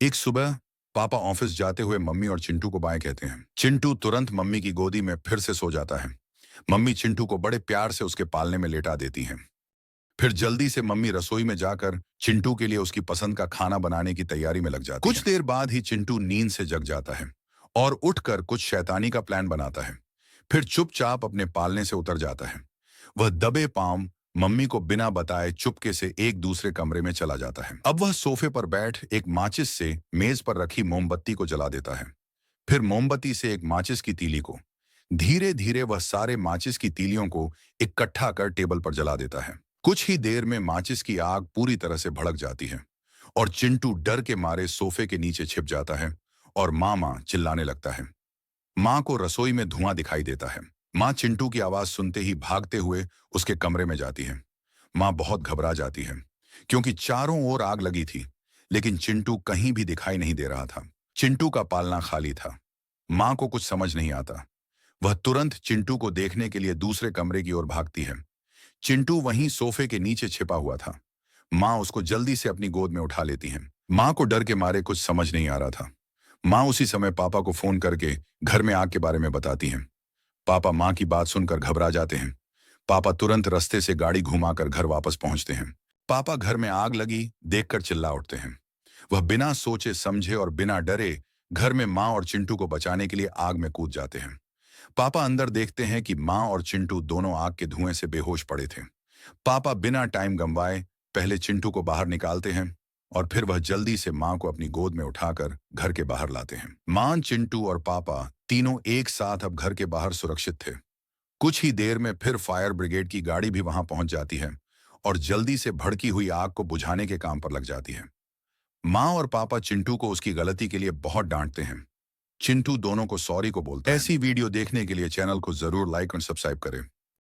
एक सुबह पापा ऑफिस जाते हुए मम्मी और चिंटू को बाय कहते हैं। चिंटू तुरंत मम्मी की गोदी में फिर से सो जाता है। मम्मी चिंटू को बड़े प्यार से उसके पालने में लेटा देती हैं। फिर जल्दी से मम्मी रसोई में जाकर चिंटू के लिए उसकी पसंद का खाना बनाने की तैयारी में लग जाती है। कुछ देर बाद ही चिंटू नींद से जग जाता है और उठकर कुछ शैतानी का प्लान बनाता है। फिर चुपचाप अपने पालने से उतर जाता है। वह दबे पांव मम्मी को बिना बताए चुपके से एक दूसरे कमरे में चला जाता है। अब वह सोफे पर बैठ एक माचिस से मेज पर रखी मोमबत्ती को जला देता है। फिर मोमबत्ती से एक माचिस की तीली को धीरे धीरे वह सारे माचिस की तीलियों को इकट्ठा कर टेबल पर जला देता है। कुछ ही देर में माचिस की आग पूरी तरह से भड़क जाती है और चिंटू डर के मारे सोफे के नीचे छिप जाता है और मामा चिल्लाने लगता है। माँ को रसोई में धुआं दिखाई देता है। माँ चिंटू की आवाज सुनते ही भागते हुए उसके कमरे में जाती है। माँ बहुत घबरा जाती है क्योंकि चारों ओर आग लगी थी, लेकिन चिंटू कहीं भी दिखाई नहीं दे रहा था। चिंटू का पालना खाली था। माँ को कुछ समझ नहीं आता। वह तुरंत चिंटू को देखने के लिए दूसरे कमरे की ओर भागती है। चिंटू वहीं सोफे के नीचे छिपा हुआ था। माँ उसको जल्दी से अपनी गोद में उठा लेती है। माँ को डर के मारे कुछ समझ नहीं आ रहा था। माँ उसी समय पापा को फोन करके घर में आग के बारे में बताती हैं। पापा माँ की बात सुनकर घबरा जाते हैं। पापा तुरंत रास्ते से गाड़ी घुमाकर घर वापस पहुंचते हैं। पापा घर में आग लगी देखकर चिल्ला उठते हैं। वह बिना सोचे समझे और बिना डरे घर में माँ और चिंटू को बचाने के लिए आग में कूद जाते हैं। पापा अंदर देखते हैं कि माँ और चिंटू दोनों आग के धुएं से बेहोश पड़े थे। पापा बिना टाइम गंवाए पहले चिंटू को बाहर निकालते हैं और फिर वह जल्दी से माँ को अपनी गोद में उठाकर घर के बाहर लाते हैं। माँ, चिंटू और पापा तीनों एक साथ अब घर के बाहर सुरक्षित थे। कुछ ही देर में फिर फायर ब्रिगेड की गाड़ी भी वहां पहुंच जाती है और जल्दी से भड़की हुई आग को बुझाने के काम पर लग जाती है। माँ और पापा चिंटू को उसकी गलती के लिए बहुत डांटते हैं। चिंटू दोनों को सॉरी को बोलता है। ऐसी वीडियो देखने के लिए चैनल को जरूर लाइक और सब्सक्राइब करें।